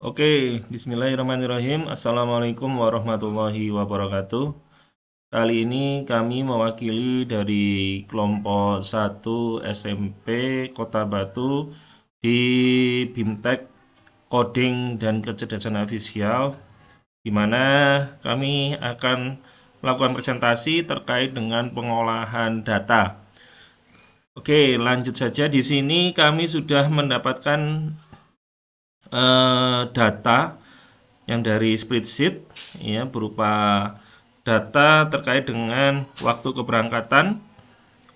Oke, bismillahirrahmanirrahim. Assalamualaikum warahmatullahi wabarakatuh. Kali ini kami mewakili dari kelompok 1 SMP Kota Batu di BIMTEK Coding dan Kecerdasan Artifisial, di mana kami akan melakukan presentasi terkait dengan pengolahan data. Oke, lanjut saja. Di sini kami sudah mendapatkan data yang dari spreadsheet, ya, berupa data terkait dengan waktu keberangkatan,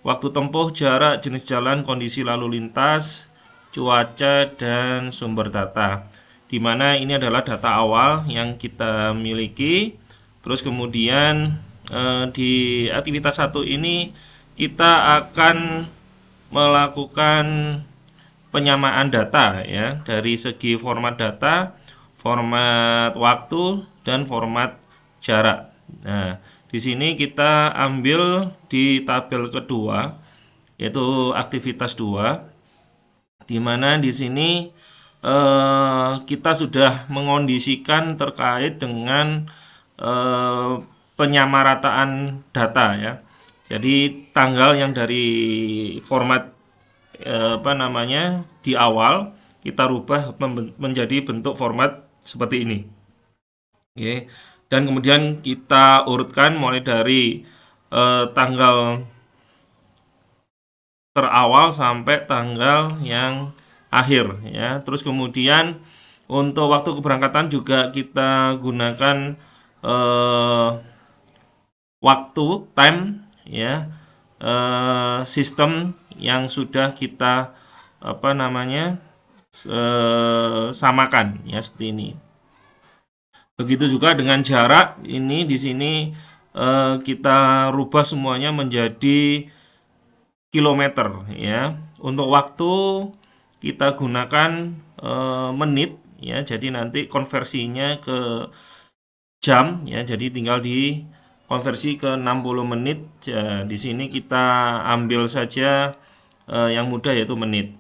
waktu tempuh, jarak, jenis jalan, kondisi lalu lintas, cuaca, dan sumber data, di mana ini adalah data awal yang kita miliki. Terus kemudian di aktivitas 1 ini kita akan melakukan penyamaan data, ya, dari segi format data, format waktu, dan format jarak. Nah, di sini kita ambil di tabel kedua, yaitu aktivitas 2, di mana di sini kita sudah mengondisikan terkait dengan penyamarataan data, ya. Jadi tanggal yang dari format di awal kita rubah menjadi bentuk format seperti ini. Oke. Dan kemudian kita urutkan mulai dari tanggal terawal sampai tanggal yang akhir, ya. Terus kemudian untuk waktu keberangkatan juga kita gunakan waktu time, ya, sistem yang sudah kita samakan, ya, seperti ini. Begitu juga dengan jarak, ini di sini kita rubah semuanya menjadi kilometer, ya. Untuk waktu kita gunakan menit, ya. Jadi nanti konversinya ke jam, ya. Jadi tinggal di konversi ke 60 menit. Ya, di sini kita ambil saja yang mudah, yaitu menit.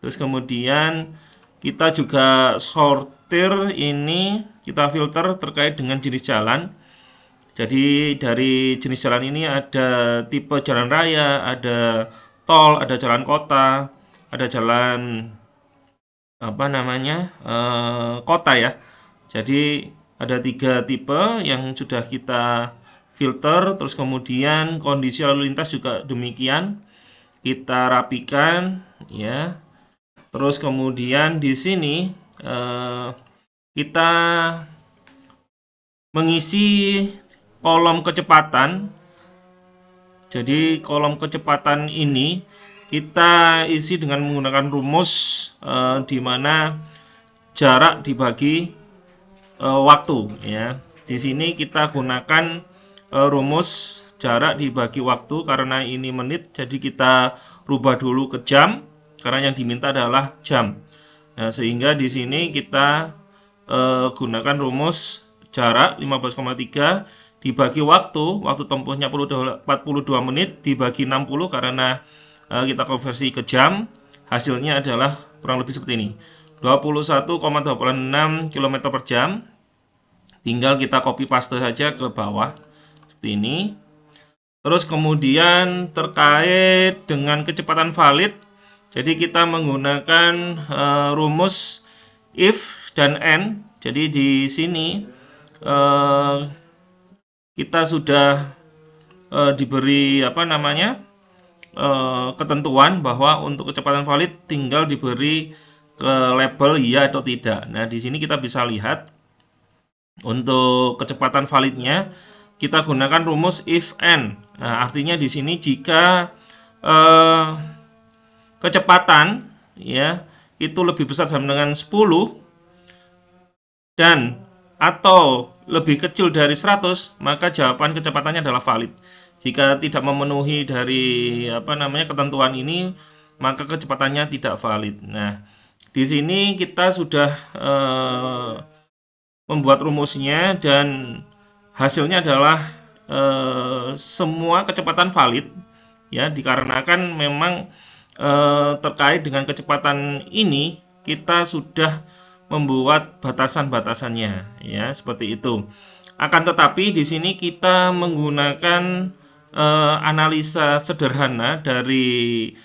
Terus kemudian kita juga sortir, ini kita filter terkait dengan jenis jalan. Jadi dari jenis jalan ini ada tipe jalan raya, ada tol, ada jalan kota, ada jalan kota, ya. Jadi ada 3 tipe yang sudah kita filter. Terus kemudian kondisi lalu lintas juga demikian, kita rapikan, ya. Terus kemudian di sini kita mengisi kolom kecepatan. Jadi kolom kecepatan ini kita isi dengan menggunakan rumus di mana jarak dibagi waktu, ya. Di sini kita gunakan rumus jarak dibagi waktu karena ini menit, jadi kita rubah dulu ke jam karena yang diminta adalah jam. Nah, sehingga di sini kita gunakan rumus jarak 15,3 dibagi waktu tempuhnya 42 menit dibagi 60 karena kita konversi ke jam, hasilnya adalah kurang lebih seperti ini, 21,26 km per jam. Tinggal kita copy paste saja ke bawah seperti ini. Terus kemudian terkait dengan kecepatan valid, jadi kita menggunakan rumus if dan and. Jadi di sini kita sudah diberi ketentuan bahwa untuk kecepatan valid tinggal diberi ke label ya atau tidak. Nah, di sini kita bisa lihat untuk kecepatan validnya kita gunakan rumus if and. Nah, artinya di sini jika kecepatan, ya, itu lebih besar sama dengan 10 dan atau lebih kecil dari 100, maka jawaban kecepatannya adalah valid. Jika tidak memenuhi dari ketentuan ini, maka kecepatannya tidak valid. Nah, di sini kita sudah membuat rumusnya dan hasilnya adalah semua kecepatan valid, ya, dikarenakan memang terkait dengan kecepatan ini kita sudah membuat batasan-batasannya, ya seperti itu. Akan tetapi di sini kita menggunakan analisa sederhana dari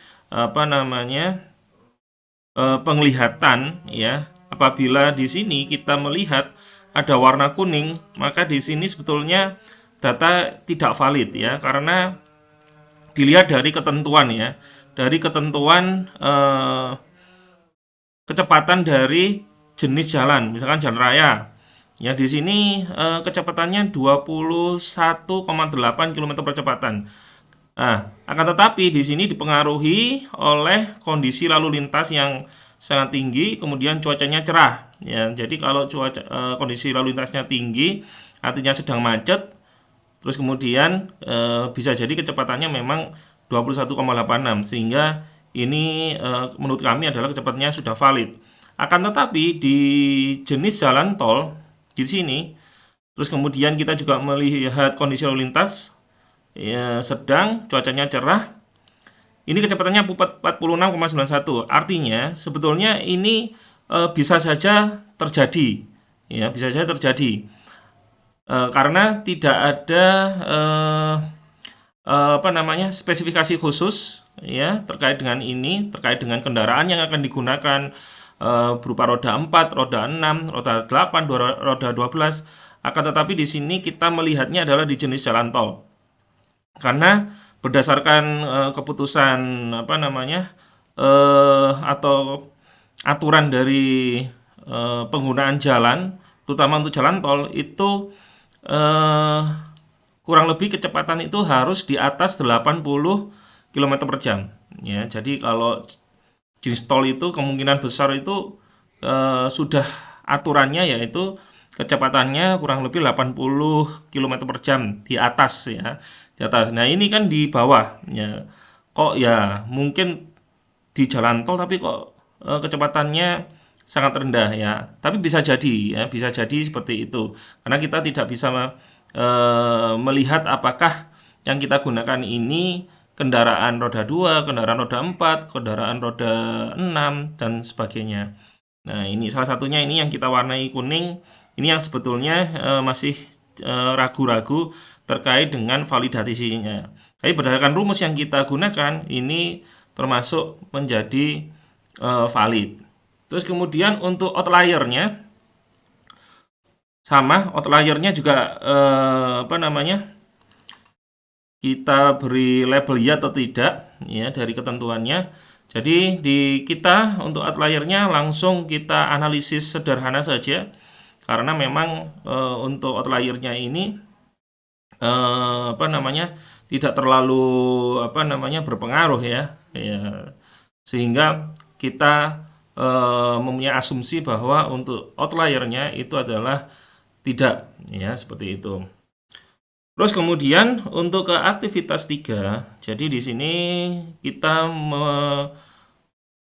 penglihatan, ya. Apabila di sini kita melihat ada warna kuning, maka di sini sebetulnya data tidak valid, ya, karena dilihat dari ketentuan, ya, dari ketentuan kecepatan dari jenis jalan, misalkan jalan raya. Ya, di sini kecepatannya 21,8 km per kecepatan. Nah, akan tetapi di sini dipengaruhi oleh kondisi lalu lintas yang sangat tinggi, kemudian cuacanya cerah. Ya, jadi kalau kondisi lalu lintasnya tinggi, artinya sedang macet, terus kemudian bisa jadi kecepatannya memang 21,86, sehingga ini menurut kami adalah kecepatannya sudah valid. Akan tetapi di jenis jalan tol di sini, terus kemudian kita juga melihat kondisi lalu lintas ya, sedang, cuacanya cerah. Ini kecepatannya 46,91. Artinya sebetulnya ini bisa saja terjadi, ya, bisa saja terjadi karena tidak ada spesifikasi khusus, ya, terkait dengan ini, terkait dengan kendaraan yang akan digunakan berupa roda 4, roda 6, roda 8, roda 12. Akan tetapi di sini kita melihatnya adalah di jenis jalan tol. Karena berdasarkan keputusan atau aturan dari penggunaan jalan, terutama untuk jalan tol itu kurang lebih kecepatan itu harus di atas 80 km per jam. Ya, jadi kalau jenis tol itu kemungkinan besar itu sudah aturannya yaitu kecepatannya kurang lebih 80 km per jam di atas, ya, di atas. Nah, ini kan di bawah, ya. Kok ya mungkin di jalan tol tapi kok kecepatannya sangat rendah, ya. Tapi bisa jadi, ya, bisa jadi seperti itu. Karena kita tidak bisa melihat apakah yang kita gunakan ini kendaraan roda 2, kendaraan roda 4, kendaraan roda 6 dan sebagainya. Nah, ini salah satunya, ini yang kita warnai kuning. Ini yang sebetulnya masih ragu-ragu terkait dengan validasinya. Tapi berdasarkan rumus yang kita gunakan, ini termasuk menjadi valid. Terus kemudian untuk outliernya sama, outliernya juga kita beri label ya atau tidak, ya, dari ketentuannya. Jadi di kita untuk outliernya langsung kita analisis sederhana saja, karena memang untuk outliernya ini tidak terlalu berpengaruh, ya, sehingga kita mempunyai asumsi bahwa untuk outliernya itu adalah tidak, ya, seperti itu. Terus kemudian untuk ke aktivitas 3, jadi di sini kita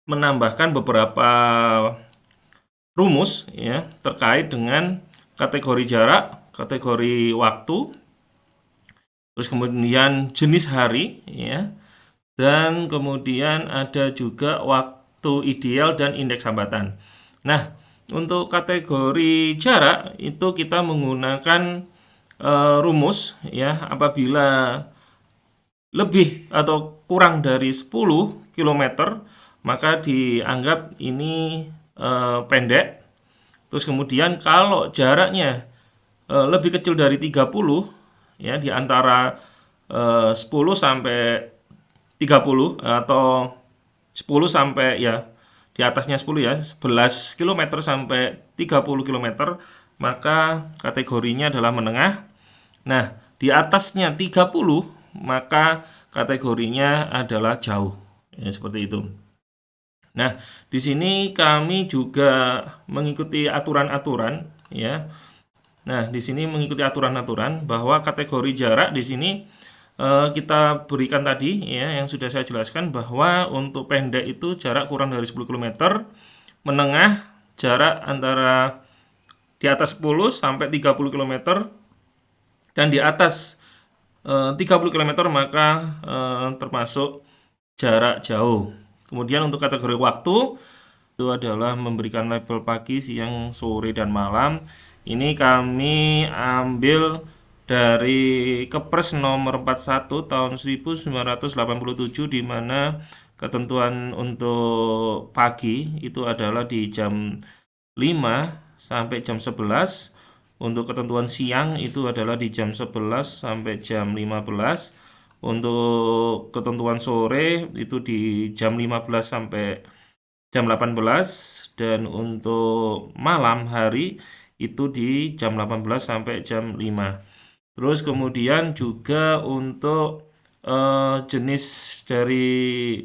menambahkan beberapa rumus, ya, terkait dengan kategori jarak, kategori waktu, terus kemudian jenis hari, ya, dan kemudian ada juga waktu ideal dan indeks hambatan. Nah, untuk kategori jarak itu kita menggunakan rumus, ya, apabila lebih atau kurang dari 10 km maka dianggap ini pendek. Terus kemudian kalau jaraknya lebih kecil dari 30, ya, di antara 10 sampai 30 atau 10 sampai, ya, di atasnya 10, ya, 11 km sampai 30 km, maka kategorinya adalah menengah. Nah, di atasnya 30 maka kategorinya adalah jauh, ya, seperti itu. Nah, di sini kami juga mengikuti aturan-aturan, ya. Nah, di sini mengikuti aturan-aturan bahwa kategori jarak di sini kita berikan tadi, ya, yang sudah saya jelaskan, bahwa untuk pendek itu jarak kurang dari 10 km, menengah jarak antara di atas 10 sampai 30 km, dan di atas 30 km maka termasuk jarak jauh. Kemudian untuk kategori waktu itu adalah memberikan label pagi, siang, sore, dan malam. Ini kami ambil dari Kepres nomor 41 tahun 1987, di mana ketentuan untuk pagi itu adalah di jam 5 sampai jam 11. Untuk ketentuan siang itu adalah di jam 11 sampai jam 15. Untuk ketentuan sore itu di jam 15 sampai jam 18, dan untuk malam hari itu di jam 18 sampai jam 5. Terus kemudian juga untuk jenis dari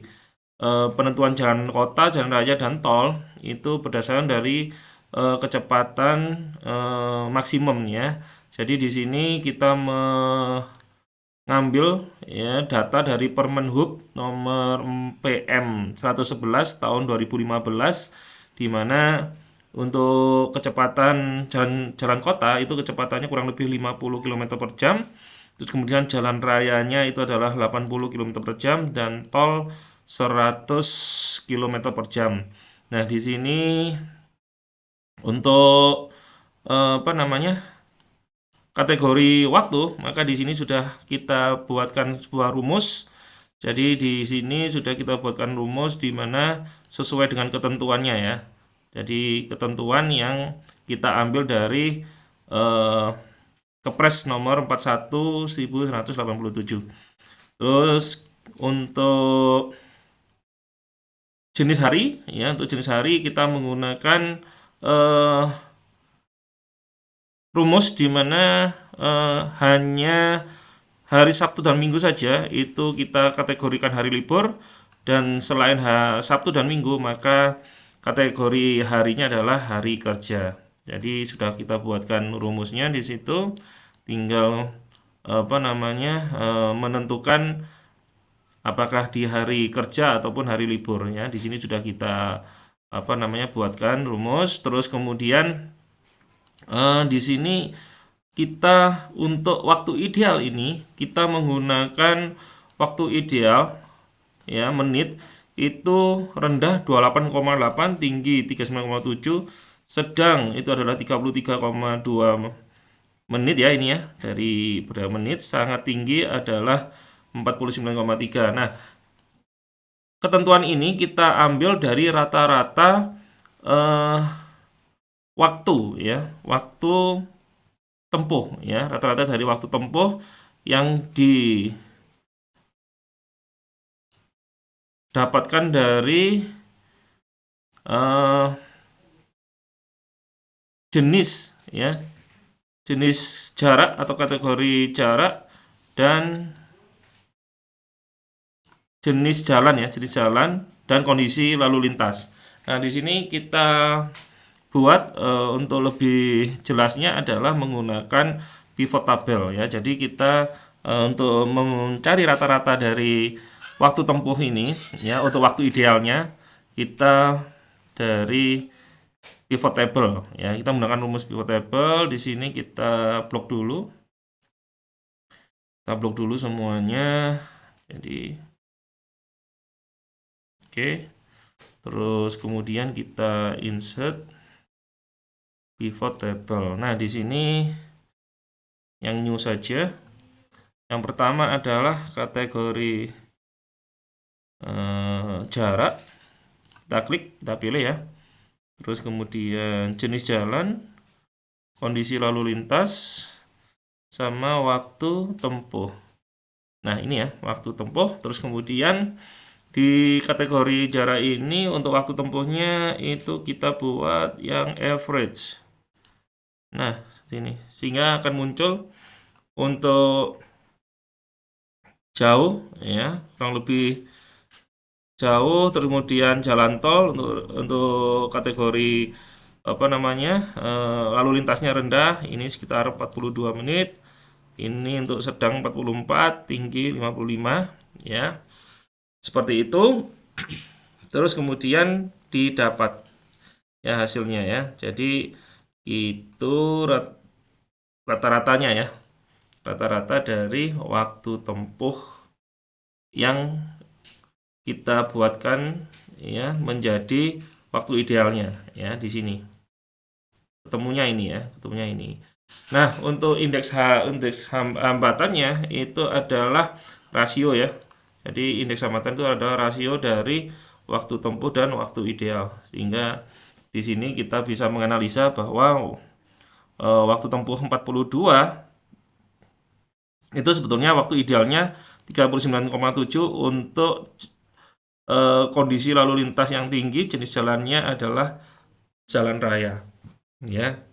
penentuan jalan kota, jalan raya, dan tol itu berdasarkan dari kecepatan maksimum ya. Jadi di sini kita mengambil ya data dari Permenhub nomor PM 111 tahun 2015, di mana untuk kecepatan jalan kota itu kecepatannya kurang lebih 50 km per jam. Terus kemudian jalan rayanya itu adalah 80 km per jam, dan tol 100 km per jam. Nah, di sini untuk kategori waktu, maka di sini sudah kita buatkan sebuah rumus. Jadi di sini sudah kita buatkan rumus di mana sesuai dengan ketentuannya ya. Jadi ketentuan yang kita ambil dari Kepres nomor 41 1987. Terus untuk jenis hari ya, untuk jenis hari kita menggunakan rumus di mana hanya hari Sabtu dan Minggu saja itu kita kategorikan hari libur, dan selain Sabtu dan Minggu maka kategori harinya adalah hari kerja. Jadi sudah kita buatkan rumusnya di situ, tinggal menentukan apakah di hari kerja ataupun hari libur ya. Di sini sudah kita buatkan rumus. Terus kemudian di sini kita untuk waktu ideal ini kita menggunakan waktu ideal ya, menit itu rendah 28,8, tinggi 39,7, sedang itu adalah 33,2 menit ya, ini ya dari pada menit, sangat tinggi adalah 49,3. Nah, ketentuan ini kita ambil dari rata-rata waktu ya, waktu tempuh ya, rata-rata dari waktu tempuh yang didapatkan dari jenis ya, jenis jarak atau kategori jarak, dan jenis jalan ya, jenis jalan dan kondisi lalu lintas. Nah, di sini kita buat untuk lebih jelasnya adalah menggunakan pivot table ya. Jadi kita untuk mencari rata-rata dari waktu tempuh ini ya, untuk waktu idealnya kita dari pivot table ya. Kita menggunakan rumus pivot table. Di sini kita blok dulu. Kita blok dulu semuanya. Jadi oke. Terus kemudian kita insert pivot table. Nah, di sini yang new saja. Yang pertama adalah kategori jarak. Kita klik, kita pilih ya. Terus kemudian jenis jalan, kondisi lalu lintas, sama waktu tempuh. Nah, ini ya, waktu tempuh. Terus kemudian di kategori jarak ini untuk waktu tempuhnya itu kita buat yang average. Nah, sini sehingga akan muncul untuk jauh ya, kurang lebih jauh. Terus kemudian jalan tol untuk kategori lalu lintasnya rendah, ini sekitar 42 menit. Ini untuk sedang 44, tinggi 55 ya. Seperti itu. Terus kemudian didapat ya hasilnya ya. Jadi itu rata-ratanya ya, rata-rata dari waktu tempuh yang kita buatkan ya menjadi waktu idealnya ya di sini. Ketemunya ini ya, ketemunya ini. Nah, untuk indeks hambatannya itu adalah rasio ya. Jadi indeks hambatan itu adalah rasio dari waktu tempuh dan waktu ideal. Sehingga di sini kita bisa menganalisa bahwa waktu tempuh 42 itu sebetulnya waktu idealnya 39,7 untuk kondisi lalu lintas yang tinggi, jenis jalannya adalah jalan raya ya.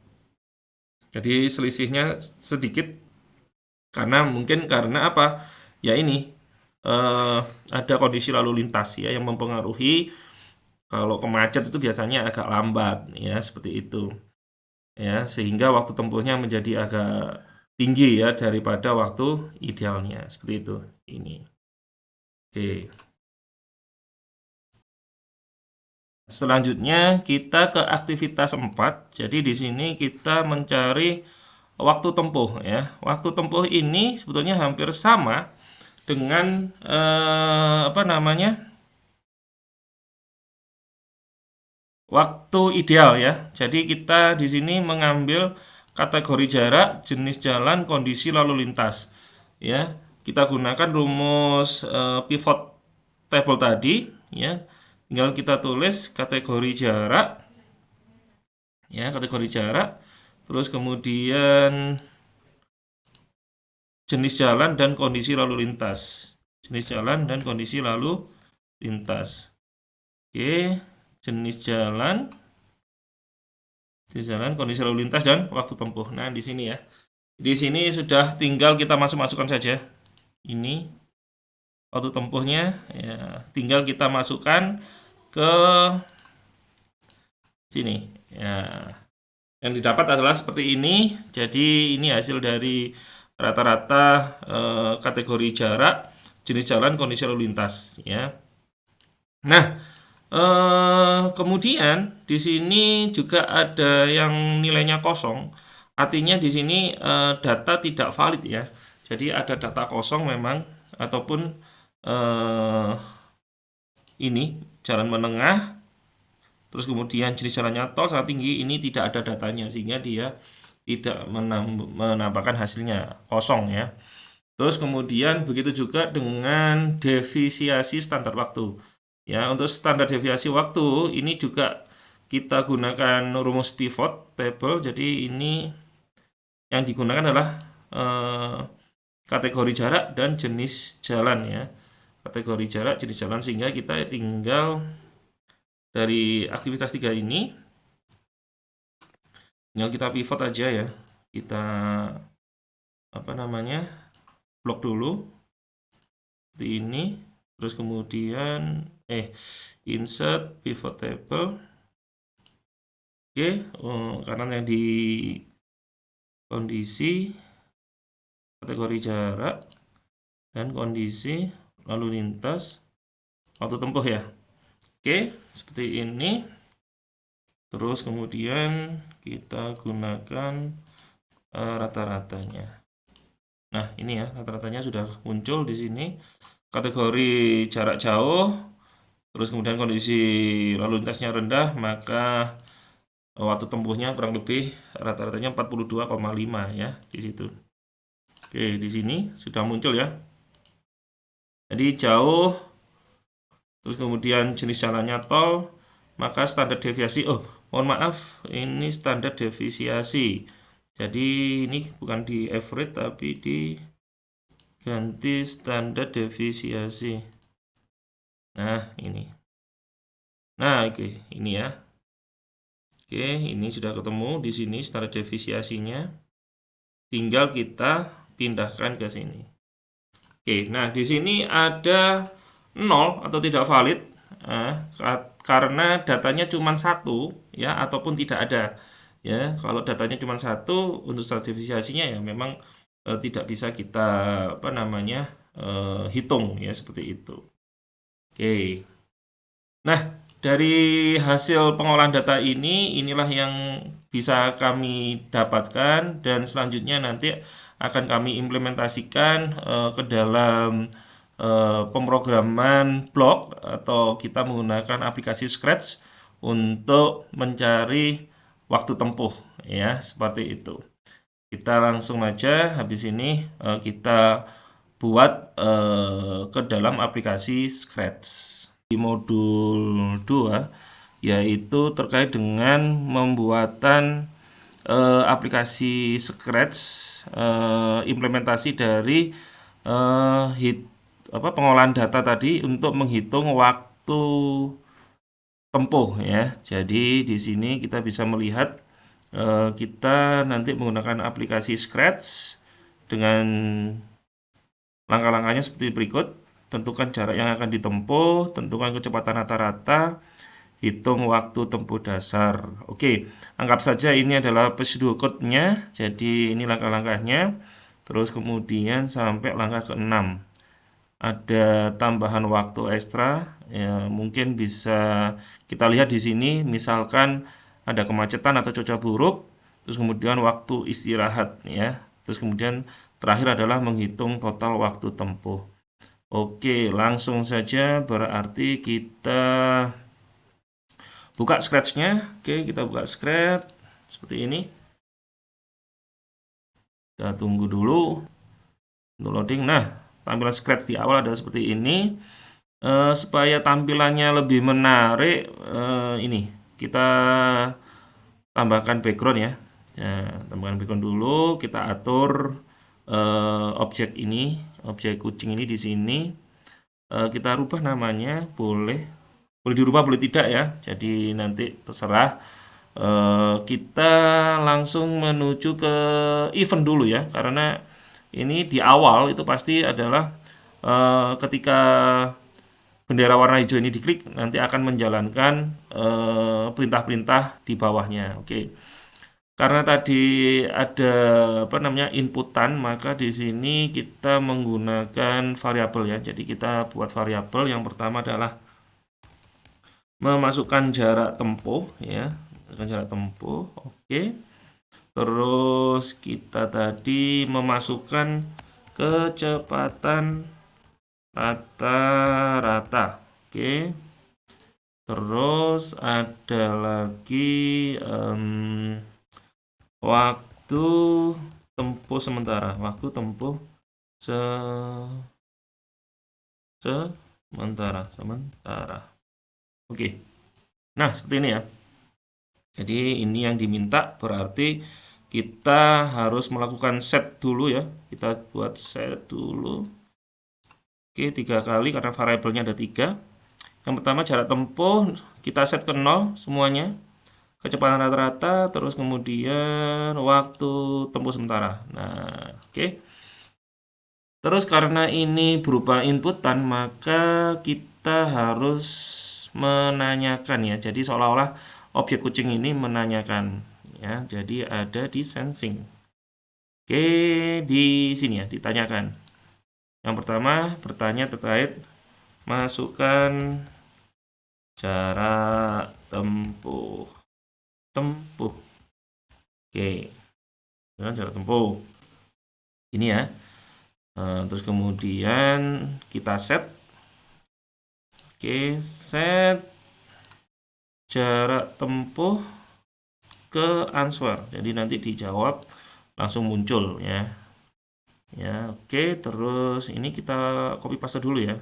Jadi selisihnya sedikit karena apa? Ya ini ada kondisi lalu lintas ya yang mempengaruhi. Kalau kemacet itu biasanya agak lambat ya, seperti itu. Ya, sehingga waktu tempuhnya menjadi agak tinggi ya daripada waktu idealnya. Seperti itu. Ini. Oke. Selanjutnya kita ke aktivitas 4. Jadi di sini kita mencari waktu tempuh ya. Waktu tempuh ini sebetulnya hampir sama dengan apa namanya? Waktu ideal ya. Jadi kita di sini mengambil kategori jarak, jenis jalan, kondisi lalu lintas. Ya, kita gunakan rumus pivot table tadi ya. Tinggal kita tulis kategori jarak ya, kategori jarak. Terus kemudian jenis jalan dan kondisi lalu lintas. Jenis jalan dan kondisi lalu lintas. Oke, jenis jalan, kondisi lalu lintas dan waktu tempuh. Nah, di sini ya. Di sini sudah tinggal kita masukkan saja. Ini waktu tempuhnya ya, tinggal kita masukkan ke sini ya. Yang didapat adalah seperti ini. Jadi ini hasil dari rata-rata kategori jarak, jenis jalan, kondisi lalu lintas ya. Nah, kemudian di sini juga ada yang nilainya kosong. Artinya di sini data tidak valid ya. Jadi ada data kosong memang ataupun ini jalan menengah, terus kemudian jenis jalannya tol sangat tinggi, ini tidak ada datanya sehingga dia tidak menampakkan hasilnya kosong ya. Terus kemudian begitu juga dengan defisiasi standar waktu. Ya, untuk standar deviasi waktu ini juga kita gunakan rumus pivot table. Jadi ini yang digunakan adalah kategori jarak dan jenis jalan ya. Kategori jarak, jenis jalan, sehingga kita tinggal dari aktivitas 3 ini tinggal kita pivot aja ya. Kita apa namanya? Blok dulu. Seperti ini. Terus kemudian insert pivot table. Oke, karena yang di kondisi kategori jarak dan kondisi lalu lintas waktu tempuh ya. Oke, seperti ini. Terus kemudian kita gunakan rata-ratanya. Nah, ini ya, rata-ratanya sudah muncul di sini. Kategori jarak jauh, terus kemudian kondisi lalu lintasnya rendah, maka waktu tempuhnya kurang lebih rata-ratanya 42,5 ya di situ. Oke, di sini sudah muncul ya. Jadi jauh, terus kemudian jenis jalannya tol, maka standar deviasi, mohon maaf, ini standar deviasi. Jadi ini bukan di average tapi di ganti standar deviasi. Nah, ini. Nah, oke, ini ya. Oke, ini sudah ketemu di sini standar deviasinya. Tinggal kita pindahkan ke sini. Oke, nah di sini ada 0 atau tidak valid karena datanya cuma 1 ya, ataupun tidak ada. Ya, kalau datanya cuma 1 untuk standar deviasinya ya memang tidak bisa kita apa namanya hitung ya, seperti itu. Oke. Nah, dari hasil pengolahan data inilah yang bisa kami dapatkan, dan selanjutnya nanti akan kami implementasikan ke dalam pemrograman blok, atau kita menggunakan aplikasi Scratch untuk mencari waktu tempuh ya, seperti itu. Kita langsung aja habis ini kita buat ke dalam aplikasi Scratch. Di modul 2 yaitu terkait dengan membuatan aplikasi Scratch, implementasi dari pengolahan data tadi untuk menghitung waktu tempuh ya. Jadi di sini kita bisa melihat kita nanti menggunakan aplikasi Scratch dengan langkah-langkahnya seperti berikut. Tentukan jarak yang akan ditempuh, tentukan kecepatan rata-rata, hitung waktu tempuh dasar. Oke, anggap saja ini adalah prosedur code-nya. Jadi ini langkah-langkahnya. Terus kemudian sampai langkah ke-6. Ada tambahan waktu ekstra. Ya, mungkin bisa kita lihat di sini, misalkan ada kemacetan atau cuaca buruk, terus kemudian waktu istirahat ya. Terus kemudian terakhir adalah menghitung total waktu tempuh. Oke, langsung saja berarti kita buka Scratch-nya. Oke, kita buka Scratch seperti ini. Kita tunggu dulu untuk loading. Nah, tampilan Scratch di awal adalah seperti ini. Supaya tampilannya lebih menarik, ini kita tambahkan background ya. Tambahkan background dulu. Kita atur objek ini, objek kucing ini di sini. Kita rubah namanya, boleh dirubah boleh tidak ya. Jadi nanti terserah. Kita langsung menuju ke event dulu ya, karena ini di awal itu pasti adalah ketika bendera warna hijau ini diklik nanti akan menjalankan perintah-perintah di bawahnya. Oke. Karena tadi ada inputan, maka di sini kita menggunakan variabel ya. Jadi kita buat variabel. Yang pertama adalah memasukkan jarak tempuh ya. Jarak tempuh. Oke. Terus kita tadi memasukkan kecepatan rata-rata. Oke. Terus ada lagi waktu tempuh sementara. Waktu tempuh sementara. Oke. Nah, seperti ini ya. Jadi ini yang diminta, berarti kita harus melakukan set dulu ya. Kita buat set dulu. Oke, 3 kali karena variabelnya ada 3. Yang pertama jarak tempuh kita set ke 0 semuanya. Kecepatan rata-rata, terus kemudian waktu tempuh sementara. Nah, oke. Terus karena ini berupa inputan, maka kita harus menanyakan ya. Jadi seolah-olah objek kucing ini menanyakan ya. Jadi ada di sensing. Oke, di sini ya ditanyakan. Yang pertama bertanya terkait masukkan jarak tempuh. Oke, jarak tempuh ini ya. Terus kemudian kita set. Oke, set jarak tempuh ke answer. Jadi nanti dijawab langsung muncul ya. Ya, oke. Terus ini kita copy paste dulu ya.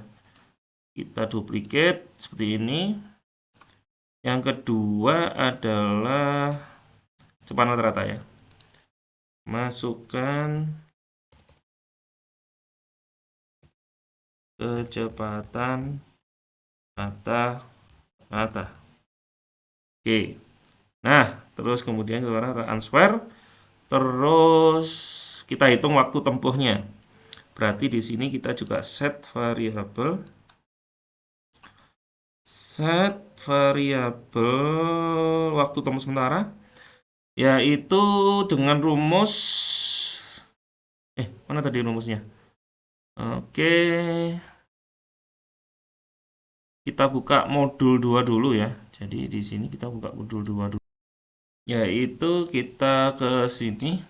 Kita duplicate seperti ini. Yang kedua adalah kecepatan rata ya. Masukkan kecepatan rata-rata. Oke. Nah, terus kemudian kita answer. Terus kita hitung waktu tempuhnya. Berarti di sini kita juga set variabel. Set variabel waktu tempuh sementara, yaitu dengan rumus mana tadi rumusnya? Oke, kita buka modul 2 dulu ya. Jadi di sini kita buka modul 2 dulu, yaitu kita ke sini,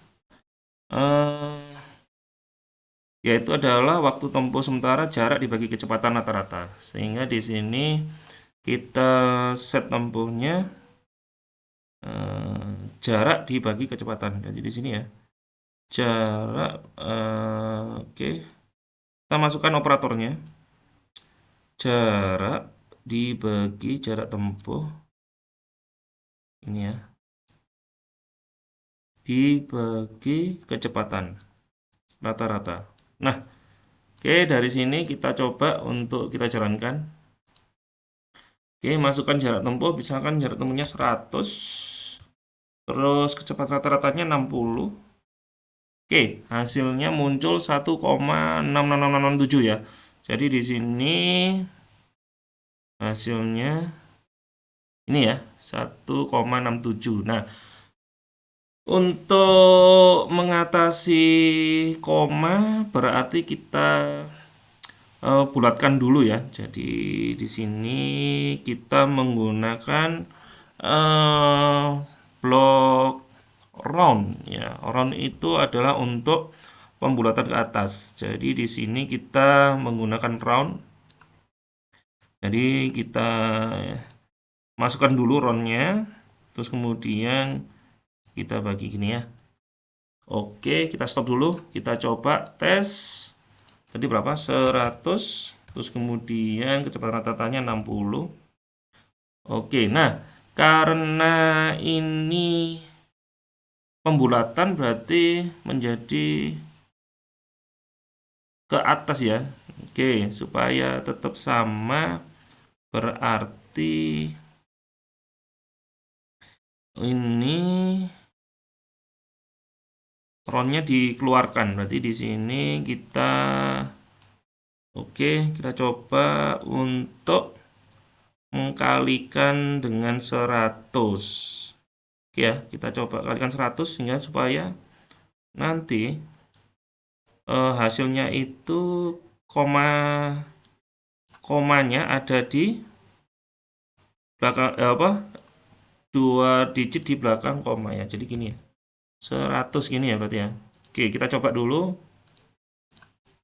yaitu adalah waktu tempuh sementara jarak dibagi kecepatan rata-rata. Sehingga di sini kita set tempuhnya jarak dibagi kecepatan. Jadi di sini ya, jarak, oke. Kita masukkan operatornya. Jarak dibagi jarak tempuh. Ini ya. Dibagi kecepatan rata-rata. Nah, oke, dari sini kita coba untuk kita jalankan. Oke, masukkan jarak tempuh, misalkan jarak tempuhnya 100, terus kecepatan rata-ratanya 60. Oke, hasilnya muncul 1,66667 ya. Jadi di sini hasilnya ini ya, 1,67. Nah, untuk mengatasi koma berarti kita bulatkan dulu ya. Jadi di sini kita menggunakan blok round ya. Round itu adalah untuk pembulatan ke atas. Jadi di sini kita menggunakan round. Jadi kita masukkan dulu roundnya, terus kemudian kita bagi gini ya. Oke, kita stop dulu. Kita coba tes. Tadi berapa? 100. Terus kemudian kecepatan rata-ratanya 60. Oke, nah karena ini pembulatan berarti menjadi ke atas ya. Oke, supaya tetap sama berarti ini roundnya dikeluarkan. Berarti di sini kita kita coba untuk mengkalikan dengan 100. Oke ya, kita coba kalikan 100 sehingga supaya nanti hasilnya itu komanya ada di belakang dua digit di belakang koma ya. Jadi gini ya. 100 gini ya berarti ya. Oke, kita coba dulu.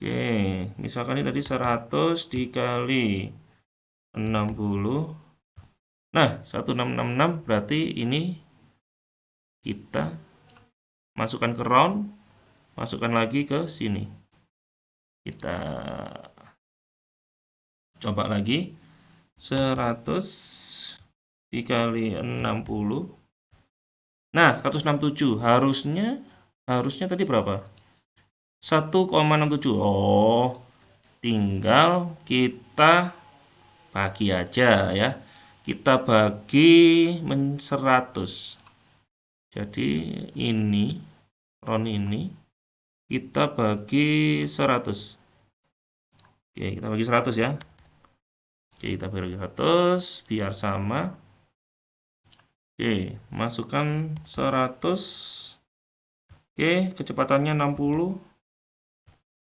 Oke, misalkan ini tadi 100 dikali 60. Nah, 1666 berarti ini kita masukkan ke round, masukkan lagi ke sini. Kita coba lagi. 100 dikali 60. Nah, 167 harusnya tadi berapa? 1,67. Oh, tinggal kita bagi aja ya. Kita bagi 100. Jadi ini round ini kita bagi 100. Oke, kita bagi 100 ya. Oke, kita bagi 100 biar sama. Oke, masukkan 100. Oke, kecepatannya 60.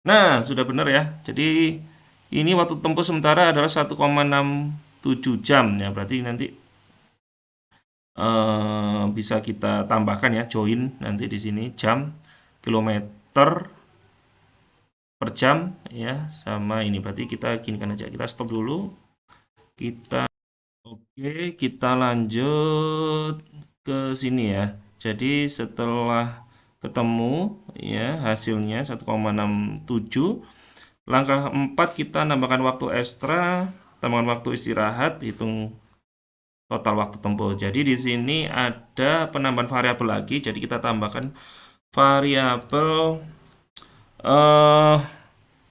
Nah, sudah benar ya. Jadi ini waktu tempuh sementara adalah 1,67 jam ya. Berarti nanti bisa kita tambahkan ya, join nanti di sini jam, kilometer per jam ya, sama ini. Berarti kita ginikan aja. Kita stop dulu. Kita lanjut ke sini ya. Jadi setelah ketemu ya hasilnya 1,67, langkah 4 kita nambahkan waktu ekstra, tambahkan waktu istirahat, hitung total waktu tempuh. Jadi di sini ada penambahan variabel lagi. Jadi kita tambahkan variabel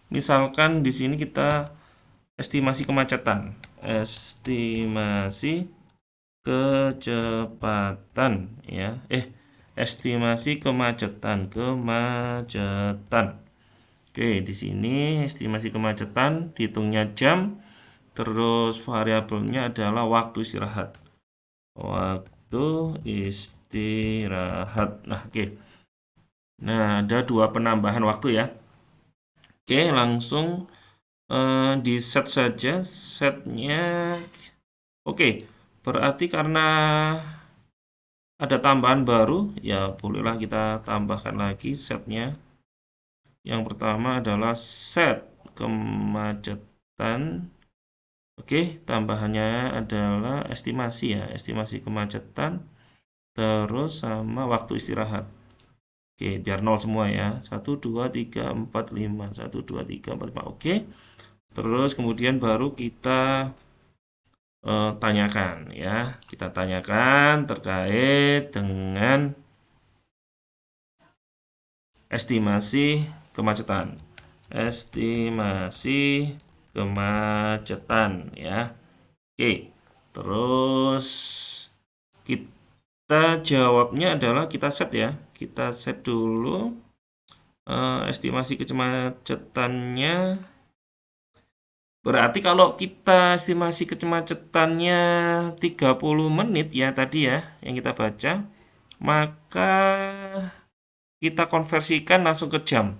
misalkan di sini kita estimasi kemacetan. Estimasi kecepatan ya. Estimasi kemacetan. Oke, di sini estimasi kemacetan dihitungnya jam. Terus variabelnya adalah waktu istirahat. Waktu istirahat. Nah, oke. Nah, ada dua penambahan waktu ya. Oke, langsung di set saja. Setnya oke. Berarti karena ada tambahan baru, ya bolehlah kita tambahkan lagi setnya. Yang pertama adalah set kemacetan Oke, tambahannya adalah estimasi ya, estimasi kemacetan, terus sama waktu istirahat. Oke, biar 0 semua ya. 1, 2, 3, 4, 5. 1, 2, 3, 4, 5. Oke. Terus kemudian baru kita tanyakan ya. Kita tanyakan terkait dengan estimasi kemacetan. Estimasi kemacetan ya. Oke. Terus kita jawabnya adalah kita set ya. Kita set dulu estimasi kemacetannya. Berarti kalau kita estimasi kemacetannya 30 menit ya tadi ya yang kita baca, maka kita konversikan langsung ke jam.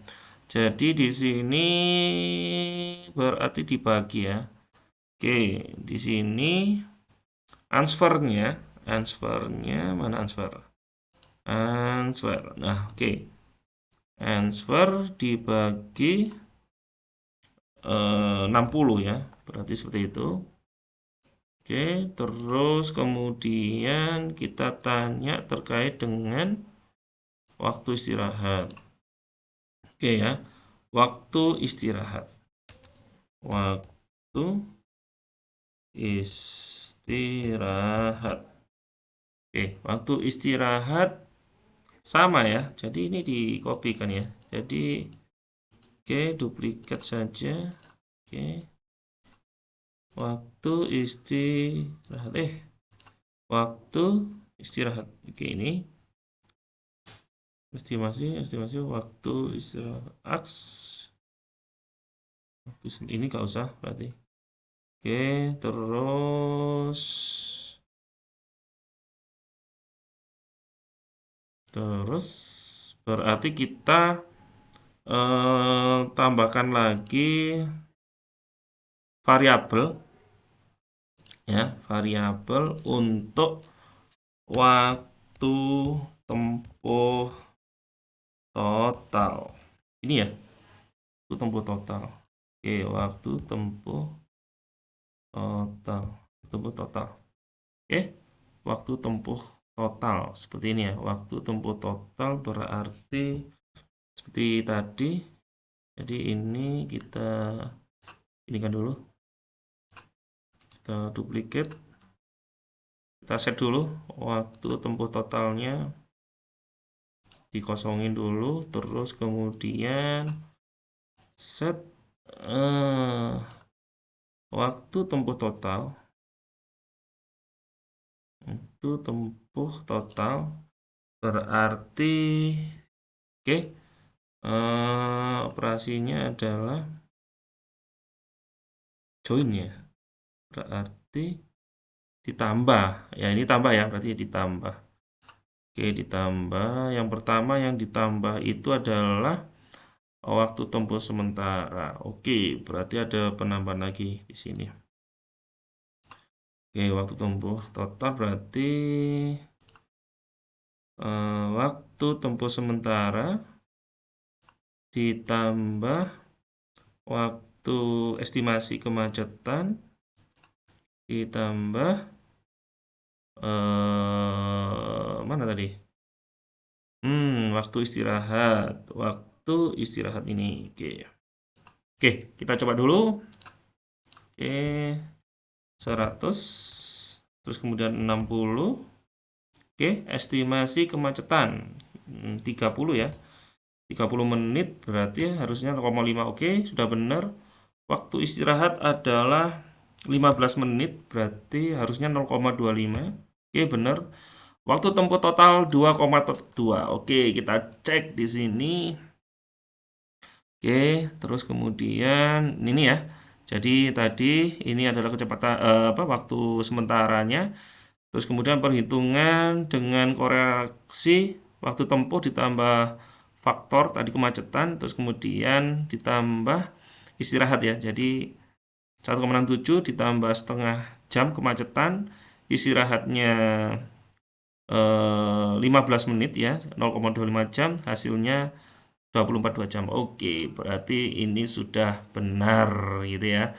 Jadi di sini berarti dibagi ya. Oke, di sini answernya mana answer? Answer. Nah, oke. Answer dibagi 60 ya, berarti seperti itu. Oke, terus kemudian kita tanya terkait dengan waktu istirahat. Oke ya, waktu istirahat. Waktu istirahat. Oke, waktu istirahat sama ya. Jadi ini dikopikan ya. Jadi oke, duplikat saja. Oke. Waktu istirahat. Waktu istirahat. Oke, ini estimasi waktu istirahat. Ini nggak usah berarti. Oke, terus berarti kita tambahkan lagi variabel ya, variabel untuk waktu tempuh total. Ini ya, waktu tempuh total. Oke, waktu tempuh total. Oke, waktu tempuh total seperti ini ya. Waktu tempuh total berarti seperti tadi. Jadi ini kita kan dulu. Kita duplicate. Kita set dulu waktu tempuh totalnya. Dikosongin dulu, terus kemudian set waktu tempuh total. Itu tempuh total berarti oke, operasinya adalah join ya, berarti ditambah ya, ini tambah ya, berarti ditambah. Oke, ditambah yang pertama yang ditambah itu adalah waktu tempuh sementara. Oke, berarti ada penambahan lagi di sini. Oke, waktu tempuh total berarti waktu tempuh sementara ditambah waktu estimasi kemacetan ditambah mana tadi? Waktu istirahat ini. Oke, kita coba dulu. Oke, 100 terus kemudian 60. Oke, estimasi kemacetan 30 ya. 30 menit berarti harusnya 0,5. Oke, sudah benar. Waktu istirahat adalah 15 menit berarti harusnya 0,25. Oke, benar. Waktu tempuh total 2,2. Oke, kita cek di sini. Oke, terus kemudian ini ya. Jadi tadi ini adalah kecepatan waktu sementaranya. Terus kemudian perhitungan dengan koreksi waktu tempuh ditambah faktor tadi kemacetan, terus kemudian ditambah istirahat ya. Jadi 1,67 ditambah setengah jam kemacetan, istirahatnya 15 menit ya, 0,25 jam, hasilnya 24 jam. Oke, berarti ini sudah benar gitu ya.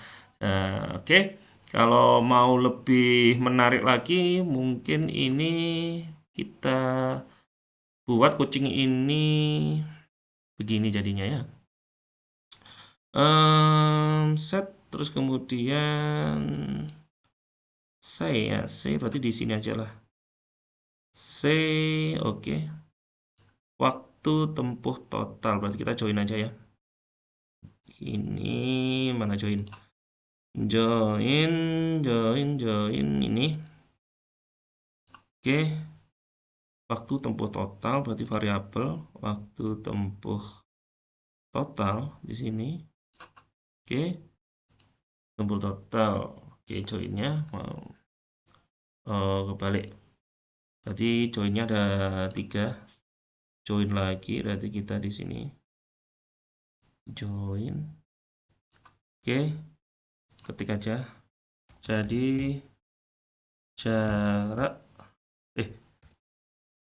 Oke. Kalau mau lebih menarik lagi, mungkin ini kita buat kucing ini begini jadinya ya. Set terus kemudian say berarti di sini aja lah. Say oke. Waktu tempuh total berarti kita join aja ya. Ini mana join? Join ini. Oke. Waktu tempuh total berarti variabel waktu tempuh total di sini. Oke. Tempuh total. Oke, joinnya kebalik. Berarti joinnya ada 3. Join lagi berarti kita di sini. Join. Oke. Ketik aja. Jadi jarak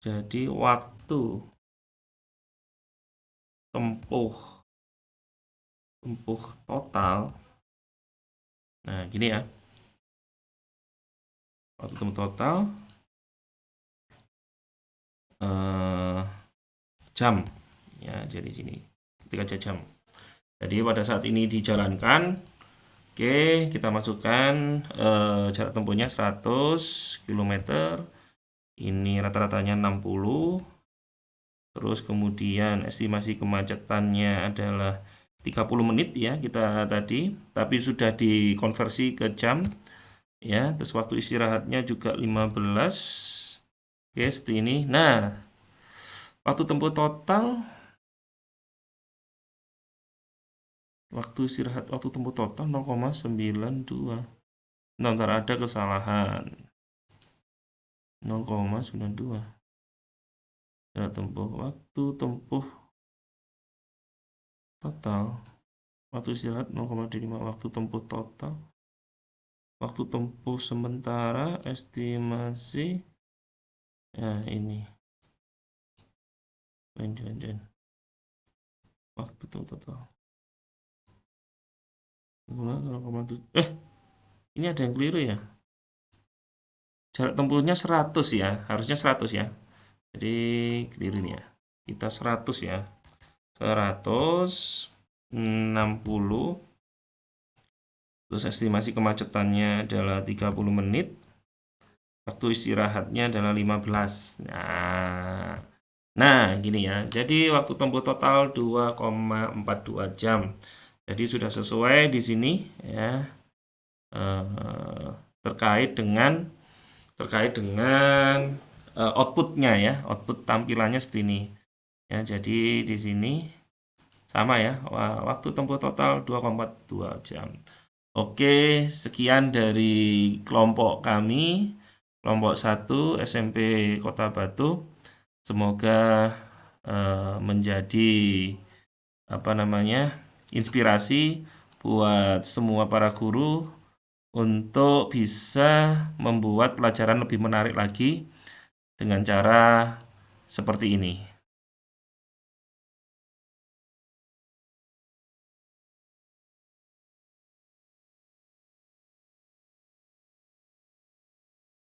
jadi waktu tempuh total. Nah, gini ya. Waktu tempuh total jam. Ya, jadi sini. Ketik aja jam. Jadi pada saat ini dijalankan, oke, kita masukkan jarak tempuhnya 100 km. Ini rata-ratanya 60. Terus kemudian estimasi kemacetannya adalah 30 menit ya kita tadi, tapi sudah dikonversi ke jam ya. Terus waktu istirahatnya juga 15. Oke, seperti ini. Nah, waktu tempuh total waktu istirahat waktu tempuh total 0,92. Bentar, ada kesalahan. 0,92. Jarak tempuh waktu tempuh total. Waktu istirahat 0,5. Waktu tempuh total. Waktu tempuh sementara estimasi. Nah, ini. Join. Waktu tempuh total. 0,7. Ini ada yang keliru ya. Jarak tempuhnya 100 ya. Harusnya 100 ya. Jadi keliru nih ya. Kita 100 ya. 160. Terus estimasi kemacetannya adalah 30 menit. Waktu istirahatnya adalah 15. Nah, gini ya. Jadi waktu tempuh total 2,42 jam. Jadi sudah sesuai di sini ya. Terkait dengan outputnya ya. Output tampilannya seperti ini. Ya, jadi di sini sama ya. Waktu tempuh total 2,42 jam. Oke, sekian dari kelompok kami, kelompok 1 SMP Kota Batu. Semoga menjadi inspirasi buat semua para guru untuk bisa membuat pelajaran lebih menarik lagi dengan cara seperti ini.